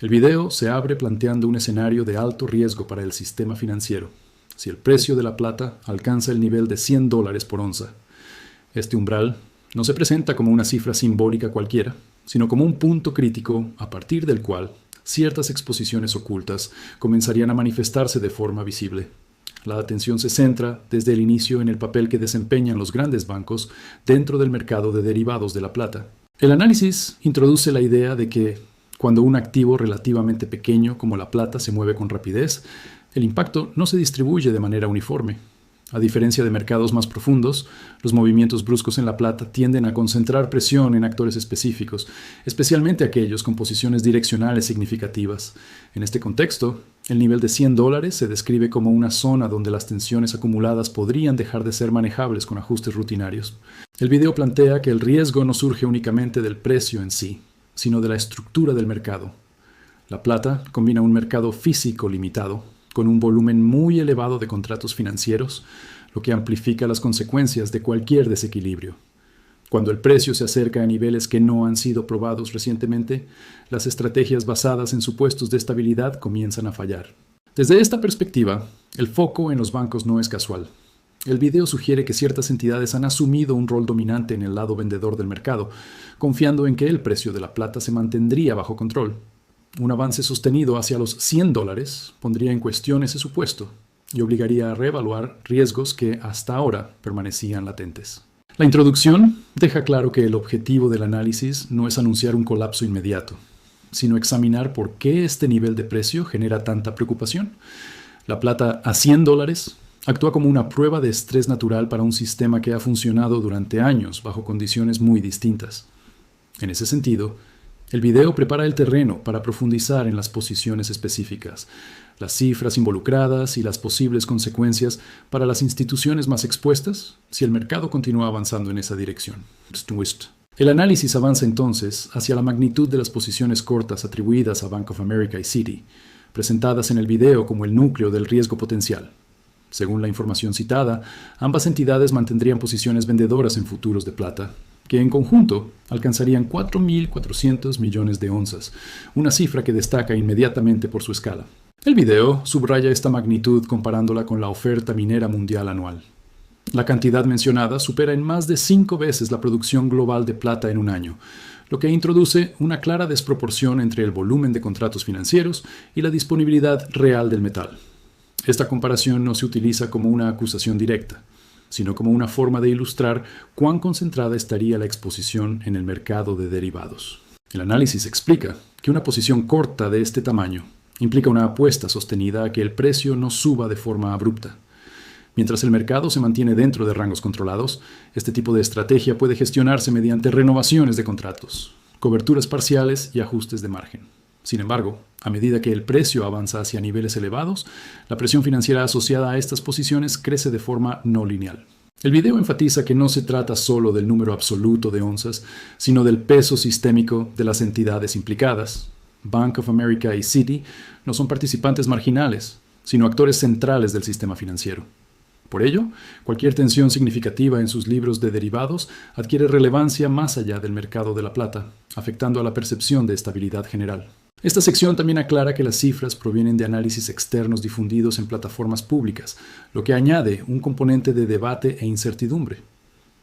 El video se abre planteando un escenario de alto riesgo para el sistema financiero, si el precio de la plata alcanza el nivel de $100 por onza. Este umbral no se presenta como una cifra simbólica cualquiera, sino como un punto crítico a partir del cual ciertas exposiciones ocultas comenzarían a manifestarse de forma visible. La atención se centra desde el inicio en el papel que desempeñan los grandes bancos dentro del mercado de derivados de la plata. El análisis introduce la idea de que, cuando un activo relativamente pequeño como la plata se mueve con rapidez, el impacto no se distribuye de manera uniforme. A diferencia de mercados más profundos, los movimientos bruscos en la plata tienden a concentrar presión en actores específicos, especialmente aquellos con posiciones direccionales significativas. En este contexto, el nivel de $100 se describe como una zona donde las tensiones acumuladas podrían dejar de ser manejables con ajustes rutinarios. El video plantea que el riesgo no surge únicamente del precio en sí, sino de la estructura del mercado. La plata combina un mercado físico limitado con un volumen muy elevado de contratos financieros, lo que amplifica las consecuencias de cualquier desequilibrio. Cuando el precio se acerca a niveles que no han sido probados recientemente, las estrategias basadas en supuestos de estabilidad comienzan a fallar. Desde esta perspectiva, el foco en los bancos no es casual. El video sugiere que ciertas entidades han asumido un rol dominante en el lado vendedor del mercado, confiando en que el precio de la plata se mantendría bajo control. Un avance sostenido hacia los $100 pondría en cuestión ese supuesto y obligaría a reevaluar riesgos que hasta ahora permanecían latentes. La introducción deja claro que el objetivo del análisis no es anunciar un colapso inmediato, sino examinar por qué este nivel de precio genera tanta preocupación. La plata a $100 actúa como una prueba de estrés natural para un sistema que ha funcionado durante años bajo condiciones muy distintas. En ese sentido, el video prepara el terreno para profundizar en las posiciones específicas, las cifras involucradas y las posibles consecuencias para las instituciones más expuestas si el mercado continúa avanzando en esa dirección. El análisis avanza entonces hacia la magnitud de las posiciones cortas atribuidas a Bank of America y Citi, presentadas en el video como el núcleo del riesgo potencial. Según la información citada, ambas entidades mantendrían posiciones vendedoras en futuros de plata, que en conjunto alcanzarían 4.400 millones de onzas, una cifra que destaca inmediatamente por su escala. El video subraya esta magnitud comparándola con la oferta minera mundial anual. La cantidad mencionada supera en más de 5 veces la producción global de plata en un año, lo que introduce una clara desproporción entre el volumen de contratos financieros y la disponibilidad real del metal. Esta comparación no se utiliza como una acusación directa, sino como una forma de ilustrar cuán concentrada estaría la exposición en el mercado de derivados. El análisis explica que una posición corta de este tamaño implica una apuesta sostenida a que el precio no suba de forma abrupta. Mientras el mercado se mantiene dentro de rangos controlados, este tipo de estrategia puede gestionarse mediante renovaciones de contratos, coberturas parciales y ajustes de margen. Sin embargo, a medida que el precio avanza hacia niveles elevados, la presión financiera asociada a estas posiciones crece de forma no lineal. El video enfatiza que no se trata solo del número absoluto de onzas, sino del peso sistémico de las entidades implicadas. Bank of America y Citi no son participantes marginales, sino actores centrales del sistema financiero. Por ello, cualquier tensión significativa en sus libros de derivados adquiere relevancia más allá del mercado de la plata, afectando a la percepción de estabilidad general. Esta sección también aclara que las cifras provienen de análisis externos difundidos en plataformas públicas, lo que añade un componente de debate e incertidumbre.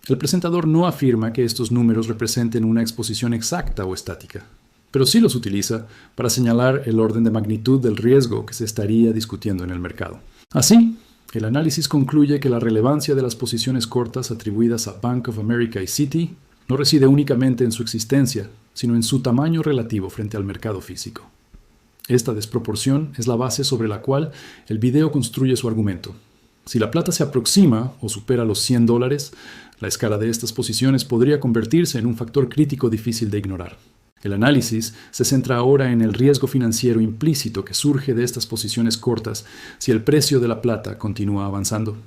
El presentador no afirma que estos números representen una exposición exacta o estática, pero sí los utiliza para señalar el orden de magnitud del riesgo que se estaría discutiendo en el mercado. Así, el análisis concluye que la relevancia de las posiciones cortas atribuidas a Bank of America y Citi no reside únicamente en su existencia, sino en su tamaño relativo frente al mercado físico. Esta desproporción es la base sobre la cual el video construye su argumento. Si la plata se aproxima o supera los $100, la escala de estas posiciones podría convertirse en un factor crítico difícil de ignorar. El análisis se centra ahora en el riesgo financiero implícito que surge de estas posiciones cortas si el precio de la plata continúa avanzando.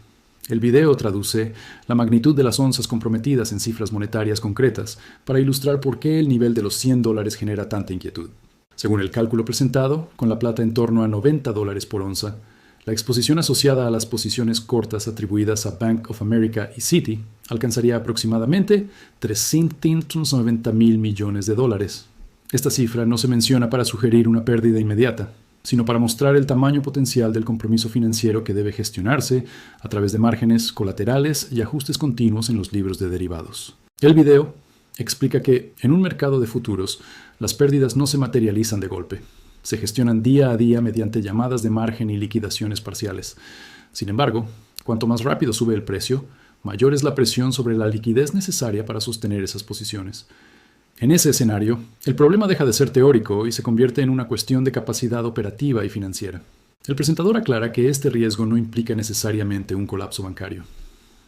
El video traduce la magnitud de las onzas comprometidas en cifras monetarias concretas para ilustrar por qué el nivel de los $100 genera tanta inquietud. Según el cálculo presentado, con la plata en torno a $90 por onza, la exposición asociada a las posiciones cortas atribuidas a Bank of America y Citi alcanzaría aproximadamente $390.000 millones. Esta cifra no se menciona para sugerir una pérdida inmediata, sino para mostrar el tamaño potencial del compromiso financiero que debe gestionarse a través de márgenes colaterales y ajustes continuos en los libros de derivados. El video explica que en un mercado de futuros, las pérdidas no se materializan de golpe. Se gestionan día a día mediante llamadas de margen y liquidaciones parciales. Sin embargo, cuanto más rápido sube el precio, mayor es la presión sobre la liquidez necesaria para sostener esas posiciones. En ese escenario, el problema deja de ser teórico y se convierte en una cuestión de capacidad operativa y financiera. El presentador aclara que este riesgo no implica necesariamente un colapso bancario.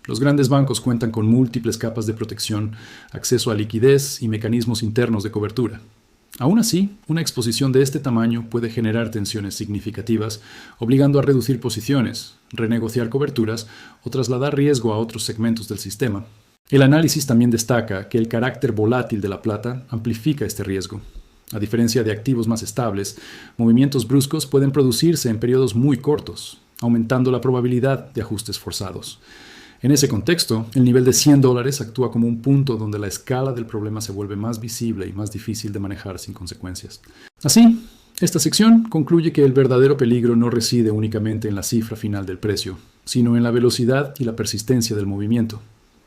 Los grandes bancos cuentan con múltiples capas de protección, acceso a liquidez y mecanismos internos de cobertura. Aún así, una exposición de este tamaño puede generar tensiones significativas, obligando a reducir posiciones, renegociar coberturas o trasladar riesgo a otros segmentos del sistema. El análisis también destaca que el carácter volátil de la plata amplifica este riesgo. A diferencia de activos más estables, movimientos bruscos pueden producirse en periodos muy cortos, aumentando la probabilidad de ajustes forzados. En ese contexto, el nivel de $100 actúa como un punto donde la escala del problema se vuelve más visible y más difícil de manejar sin consecuencias. Así, esta sección concluye que el verdadero peligro no reside únicamente en la cifra final del precio, sino en la velocidad y la persistencia del movimiento.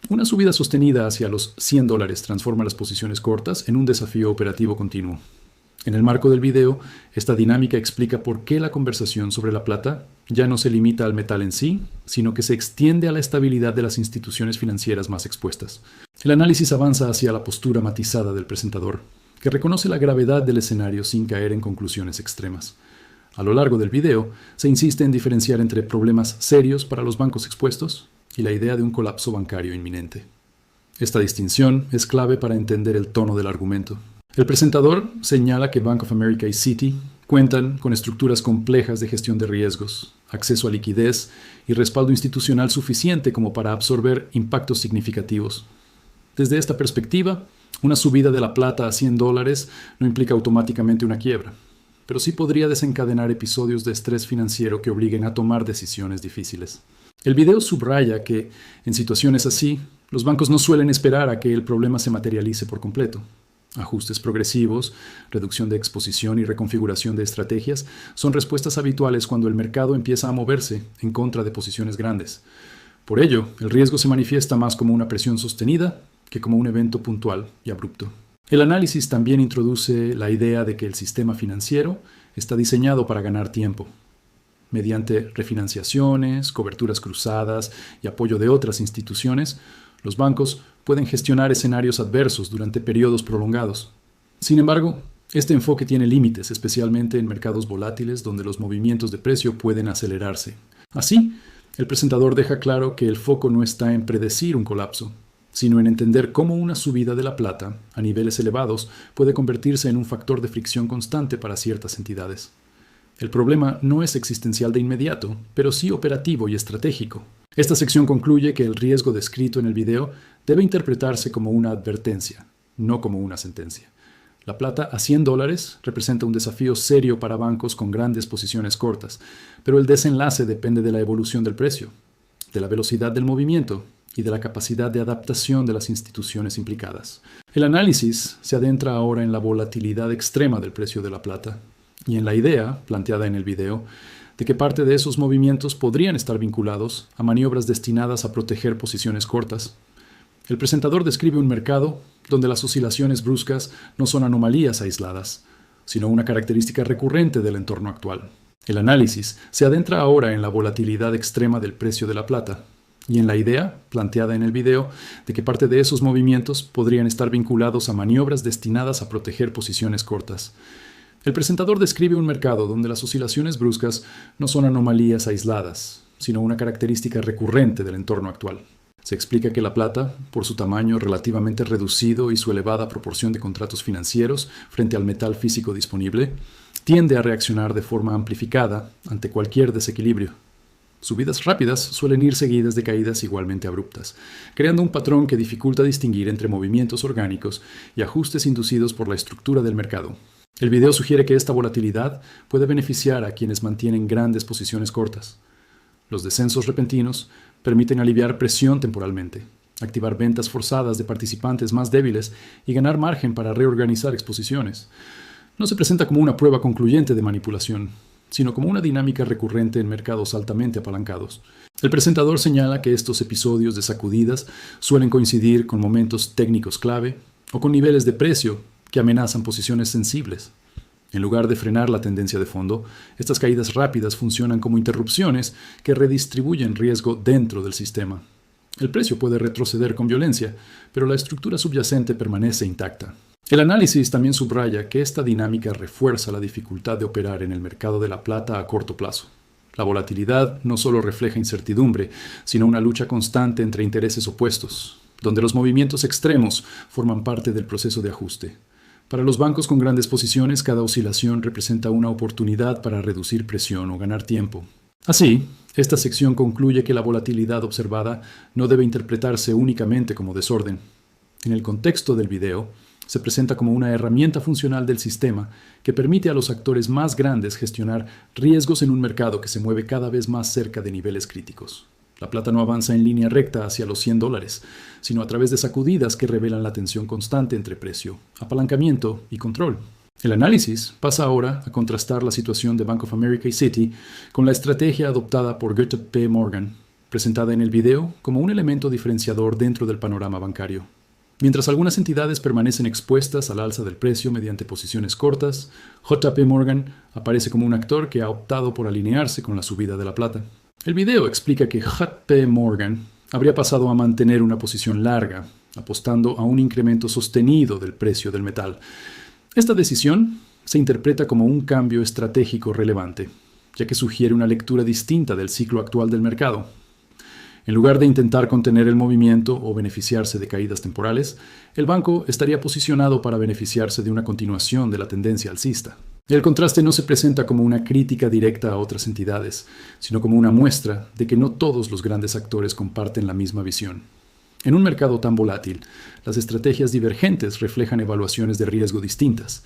Una subida sostenida hacia los $100 transforma las posiciones cortas en un desafío operativo continuo. En el marco del video, esta dinámica explica por qué la conversación sobre la plata ya no se limita al metal en sí, sino que se extiende a la estabilidad de las instituciones financieras más expuestas. El análisis avanza hacia la postura matizada del presentador, que reconoce la gravedad del escenario sin caer en conclusiones extremas. A lo largo del video, se insiste en diferenciar entre problemas serios para los bancos expuestos y la idea de un colapso bancario inminente. Esta distinción es clave para entender el tono del argumento. El presentador señala que Bank of America y Citi cuentan con estructuras complejas de gestión de riesgos, acceso a liquidez y respaldo institucional suficiente como para absorber impactos significativos. Desde esta perspectiva, una subida de la plata a $100 no implica automáticamente una quiebra, pero sí podría desencadenar episodios de estrés financiero que obliguen a tomar decisiones difíciles. El video subraya que, en situaciones así, los bancos no suelen esperar a que el problema se materialice por completo. Ajustes progresivos, reducción de exposición y reconfiguración de estrategias son respuestas habituales cuando el mercado empieza a moverse en contra de posiciones grandes. Por ello, el riesgo se manifiesta más como una presión sostenida que como un evento puntual y abrupto. El análisis también introduce la idea de que el sistema financiero está diseñado para ganar tiempo. Mediante refinanciaciones, coberturas cruzadas y apoyo de otras instituciones, los bancos pueden gestionar escenarios adversos durante periodos prolongados. Sin embargo, este enfoque tiene límites, especialmente en mercados volátiles donde los movimientos de precio pueden acelerarse. Así, el presentador deja claro que el foco no está en predecir un colapso, sino en entender cómo una subida de la plata a niveles elevados puede convertirse en un factor de fricción constante para ciertas entidades. El problema no es existencial de inmediato, pero sí operativo y estratégico. Esta sección concluye que el riesgo descrito en el video debe interpretarse como una advertencia, no como una sentencia. La plata a $100 representa un desafío serio para bancos con grandes posiciones cortas, pero el desenlace depende de la evolución del precio, de la velocidad del movimiento y de la capacidad de adaptación de las instituciones implicadas. El análisis se adentra ahora en la volatilidad extrema del precio de la plata y en la idea, planteada en el video, de que parte de esos movimientos podrían estar vinculados a maniobras destinadas a proteger posiciones cortas. El presentador describe un mercado donde las oscilaciones bruscas no son anomalías aisladas, sino una característica recurrente del entorno actual. El análisis se adentra ahora en la volatilidad extrema del precio de la plata y en la idea, planteada en el video, de que parte de esos movimientos podrían estar vinculados a maniobras destinadas a proteger posiciones cortas. El presentador describe un mercado donde las oscilaciones bruscas no son anomalías aisladas, sino una característica recurrente del entorno actual. Se explica que la plata, por su tamaño relativamente reducido y su elevada proporción de contratos financieros frente al metal físico disponible, tiende a reaccionar de forma amplificada ante cualquier desequilibrio. Subidas rápidas suelen ir seguidas de caídas igualmente abruptas, creando un patrón que dificulta distinguir entre movimientos orgánicos y ajustes inducidos por la estructura del mercado. El video sugiere que esta volatilidad puede beneficiar a quienes mantienen grandes posiciones cortas. Los descensos repentinos permiten aliviar presión temporalmente, activar ventas forzadas de participantes más débiles y ganar margen para reorganizar exposiciones. No se presenta como una prueba concluyente de manipulación, sino como una dinámica recurrente en mercados altamente apalancados. El presentador señala que estos episodios de sacudidas suelen coincidir con momentos técnicos clave o con niveles de precio que amenazan posiciones sensibles. En lugar de frenar la tendencia de fondo, estas caídas rápidas funcionan como interrupciones que redistribuyen riesgo dentro del sistema. El precio puede retroceder con violencia, pero la estructura subyacente permanece intacta. El análisis también subraya que esta dinámica refuerza la dificultad de operar en el mercado de la plata a corto plazo. La volatilidad no solo refleja incertidumbre, sino una lucha constante entre intereses opuestos, donde los movimientos extremos forman parte del proceso de ajuste. Para los bancos con grandes posiciones, cada oscilación representa una oportunidad para reducir presión o ganar tiempo. Así, esta sección concluye que la volatilidad observada no debe interpretarse únicamente como desorden. En el contexto del video, se presenta como una herramienta funcional del sistema que permite a los actores más grandes gestionar riesgos en un mercado que se mueve cada vez más cerca de niveles críticos. La plata no avanza en línea recta hacia los $100, sino a través de sacudidas que revelan la tensión constante entre precio, apalancamiento y control. El análisis pasa ahora a contrastar la situación de Bank of America y Citi con la estrategia adoptada por JP Morgan, presentada en el video como un elemento diferenciador dentro del panorama bancario. Mientras algunas entidades permanecen expuestas al alza del precio mediante posiciones cortas, JP Morgan aparece como un actor que ha optado por alinearse con la subida de la plata. El video explica que JP Morgan habría pasado a mantener una posición larga, apostando a un incremento sostenido del precio del metal. Esta decisión se interpreta como un cambio estratégico relevante, ya que sugiere una lectura distinta del ciclo actual del mercado. En lugar de intentar contener el movimiento o beneficiarse de caídas temporales, el banco estaría posicionado para beneficiarse de una continuación de la tendencia alcista. El contraste no se presenta como una crítica directa a otras entidades, sino como una muestra de que no todos los grandes actores comparten la misma visión. En un mercado tan volátil, las estrategias divergentes reflejan evaluaciones de riesgo distintas.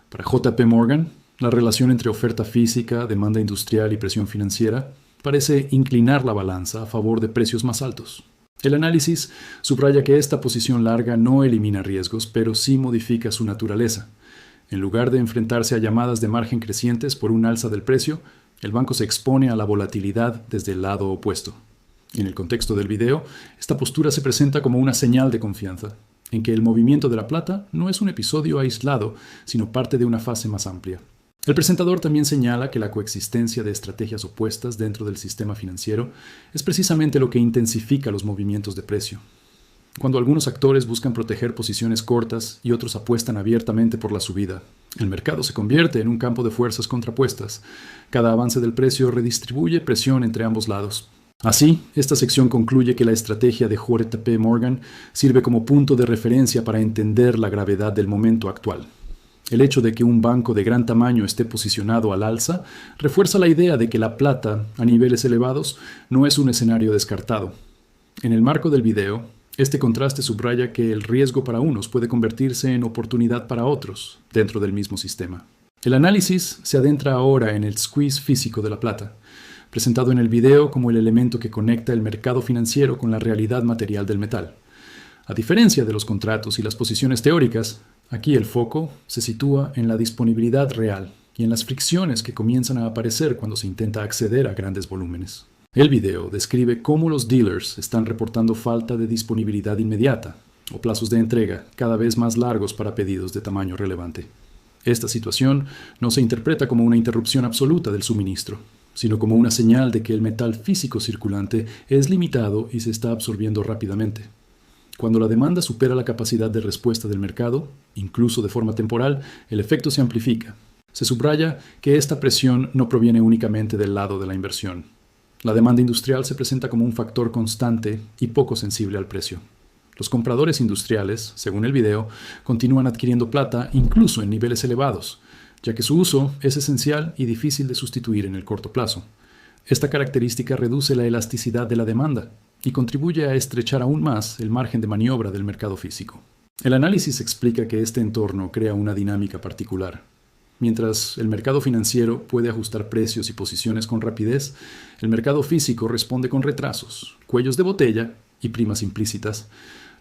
Para JP Morgan, la relación entre oferta física, demanda industrial y presión financiera parece inclinar la balanza a favor de precios más altos. El análisis subraya que esta posición larga no elimina riesgos, pero sí modifica su naturaleza. En lugar de enfrentarse a llamadas de margen crecientes por un alza del precio, el banco se expone a la volatilidad desde el lado opuesto. En el contexto del video, esta postura se presenta como una señal de confianza, en que el movimiento de la plata no es un episodio aislado, sino parte de una fase más amplia. El presentador también señala que la coexistencia de estrategias opuestas dentro del sistema financiero es precisamente lo que intensifica los movimientos de precio. Cuando algunos actores buscan proteger posiciones cortas y otros apuestan abiertamente por la subida, el mercado se convierte en un campo de fuerzas contrapuestas. Cada avance del precio redistribuye presión entre ambos lados. Así, esta sección concluye que la estrategia de JP Morgan sirve como punto de referencia para entender la gravedad del momento actual. El hecho de que un banco de gran tamaño esté posicionado al alza refuerza la idea de que la plata, a niveles elevados, no es un escenario descartado. En el marco del video, este contraste subraya que el riesgo para unos puede convertirse en oportunidad para otros dentro del mismo sistema. El análisis se adentra ahora en el squeeze físico de la plata, presentado en el video como el elemento que conecta el mercado financiero con la realidad material del metal. A diferencia de los contratos y las posiciones teóricas, aquí el foco se sitúa en la disponibilidad real y en las fricciones que comienzan a aparecer cuando se intenta acceder a grandes volúmenes. El video describe cómo los dealers están reportando falta de disponibilidad inmediata o plazos de entrega cada vez más largos para pedidos de tamaño relevante. Esta situación no se interpreta como una interrupción absoluta del suministro, sino como una señal de que el metal físico circulante es limitado y se está absorbiendo rápidamente. Cuando la demanda supera la capacidad de respuesta del mercado, incluso de forma temporal, el efecto se amplifica. Se subraya que esta presión no proviene únicamente del lado de la inversión. La demanda industrial se presenta como un factor constante y poco sensible al precio. Los compradores industriales, según el video, continúan adquiriendo plata incluso en niveles elevados, ya que su uso es esencial y difícil de sustituir en el corto plazo. Esta característica reduce la elasticidad de la demanda y contribuye a estrechar aún más el margen de maniobra del mercado físico. El análisis explica que este entorno crea una dinámica particular. Mientras el mercado financiero puede ajustar precios y posiciones con rapidez, el mercado físico responde con retrasos, cuellos de botella y primas implícitas,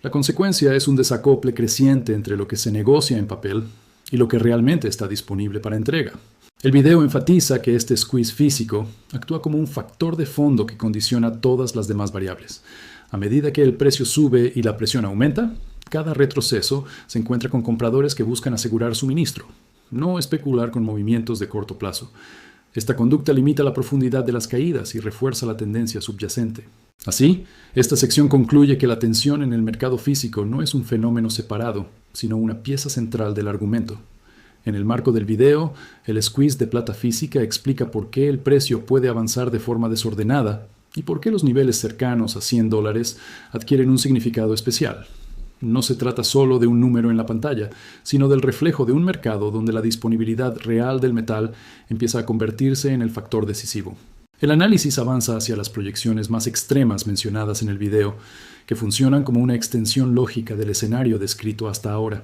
la consecuencia es un desacople creciente entre lo que se negocia en papel y lo que realmente está disponible para entrega. El video enfatiza que este squeeze físico actúa como un factor de fondo que condiciona todas las demás variables. A medida que el precio sube y la presión aumenta, cada retroceso se encuentra con compradores que buscan asegurar suministro, no especular con movimientos de corto plazo. Esta conducta limita la profundidad de las caídas y refuerza la tendencia subyacente. Así, esta sección concluye que la tensión en el mercado físico no es un fenómeno separado, sino una pieza central del argumento. En el marco del video, el squeeze de plata física explica por qué el precio puede avanzar de forma desordenada y por qué los niveles cercanos a $100 adquieren un significado especial. No se trata solo de un número en la pantalla, sino del reflejo de un mercado donde la disponibilidad real del metal empieza a convertirse en el factor decisivo. El análisis avanza hacia las proyecciones más extremas mencionadas en el video, que funcionan como una extensión lógica del escenario descrito hasta ahora.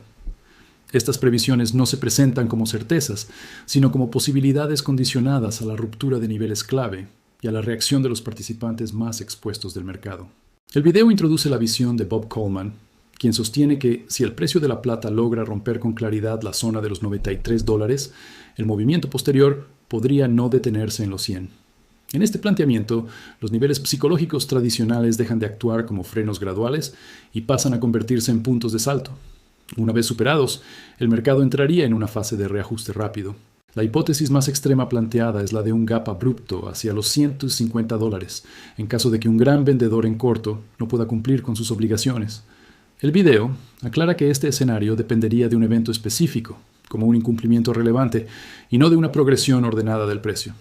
Estas previsiones no se presentan como certezas, sino como posibilidades condicionadas a la ruptura de niveles clave y a la reacción de los participantes más expuestos del mercado. El video introduce la visión de Bob Coleman, quien sostiene que si el precio de la plata logra romper con claridad la zona de los $93, el movimiento posterior podría no detenerse en los 100. En este planteamiento, los niveles psicológicos tradicionales dejan de actuar como frenos graduales y pasan a convertirse en puntos de salto. Una vez superados, el mercado entraría en una fase de reajuste rápido. La hipótesis más extrema planteada es la de un gap abrupto hacia los $150, en caso de que un gran vendedor en corto no pueda cumplir con sus obligaciones. El video aclara que este escenario dependería de un evento específico, como un incumplimiento relevante, y no de una progresión ordenada del precio.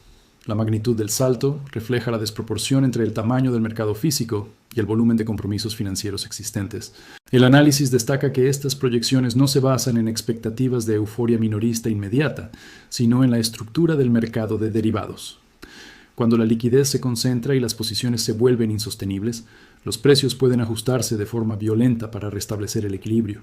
La magnitud del salto refleja la desproporción entre el tamaño del mercado físico y el volumen de compromisos financieros existentes. El análisis destaca que estas proyecciones no se basan en expectativas de euforia minorista inmediata, sino en la estructura del mercado de derivados. Cuando la liquidez se concentra y las posiciones se vuelven insostenibles, los precios pueden ajustarse de forma violenta para restablecer el equilibrio.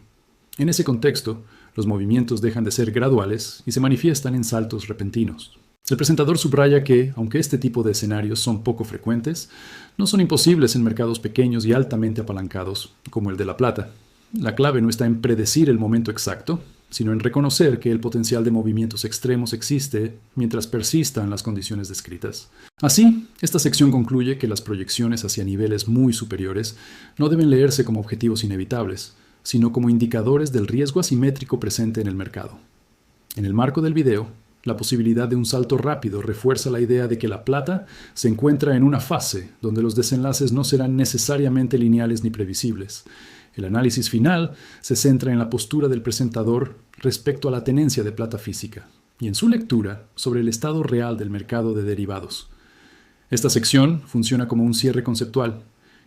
En ese contexto, los movimientos dejan de ser graduales y se manifiestan en saltos repentinos. El presentador subraya que, aunque este tipo de escenarios son poco frecuentes, no son imposibles en mercados pequeños y altamente apalancados, como el de la plata. La clave no está en predecir el momento exacto, sino en reconocer que el potencial de movimientos extremos existe mientras persistan las condiciones descritas. Así, esta sección concluye que las proyecciones hacia niveles muy superiores no deben leerse como objetivos inevitables, sino como indicadores del riesgo asimétrico presente en el mercado. En el marco del video, la posibilidad de un salto rápido refuerza la idea de que la plata se encuentra en una fase donde los desenlaces no serán necesariamente lineales ni previsibles. El análisis final se centra en la postura del presentador respecto a la tenencia de plata física y en su lectura sobre el estado real del mercado de derivados. Esta sección funciona como un cierre conceptual,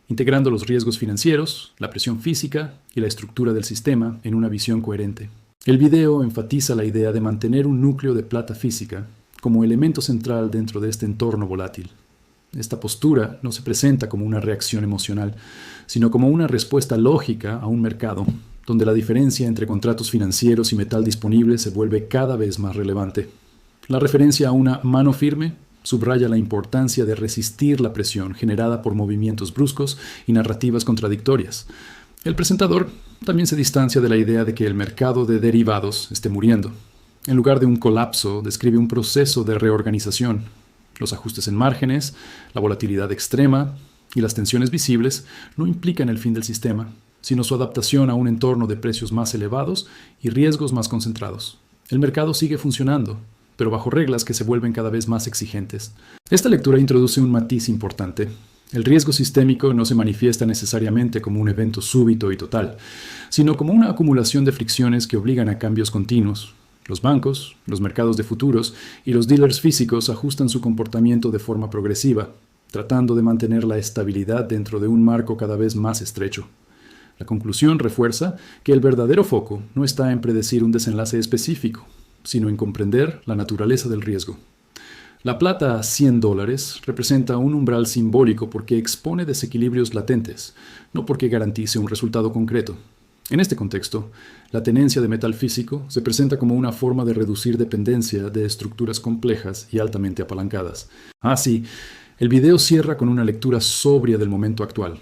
integrando los riesgos financieros, la presión física y la estructura del sistema en una visión coherente. El video enfatiza la idea de mantener un núcleo de plata física como elemento central dentro de este entorno volátil. Esta postura no se presenta como una reacción emocional, sino como una respuesta lógica a un mercado donde la diferencia entre contratos financieros y metal disponible se vuelve cada vez más relevante. La referencia a una mano firme subraya la importancia de resistir la presión generada por movimientos bruscos y narrativas contradictorias. El presentador también se distancia de la idea de que el mercado de derivados esté muriendo. En lugar de un colapso, describe un proceso de reorganización. Los ajustes en márgenes, la volatilidad extrema y las tensiones visibles no implican el fin del sistema, sino su adaptación a un entorno de precios más elevados y riesgos más concentrados. El mercado sigue funcionando, pero bajo reglas que se vuelven cada vez más exigentes. Esta lectura introduce un matiz importante. El riesgo sistémico no se manifiesta necesariamente como un evento súbito y total, sino como una acumulación de fricciones que obligan a cambios continuos. Los bancos, los mercados de futuros y los dealers físicos ajustan su comportamiento de forma progresiva, tratando de mantener la estabilidad dentro de un marco cada vez más estrecho. La conclusión refuerza que el verdadero foco no está en predecir un desenlace específico, sino en comprender la naturaleza del riesgo. La plata a $100 representa un umbral simbólico porque expone desequilibrios latentes, no porque garantice un resultado concreto. En este contexto, la tenencia de metal físico se presenta como una forma de reducir dependencia de estructuras complejas y altamente apalancadas. Así, el video cierra con una lectura sobria del momento actual.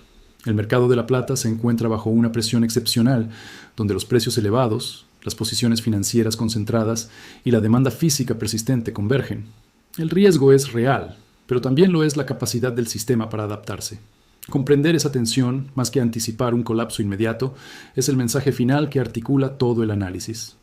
El mercado de la plata se encuentra bajo una presión excepcional, donde los precios elevados, las posiciones financieras concentradas y la demanda física persistente convergen. El riesgo es real, pero también lo es la capacidad del sistema para adaptarse. Comprender esa tensión, más que anticipar un colapso inmediato, es el mensaje final que articula todo el análisis.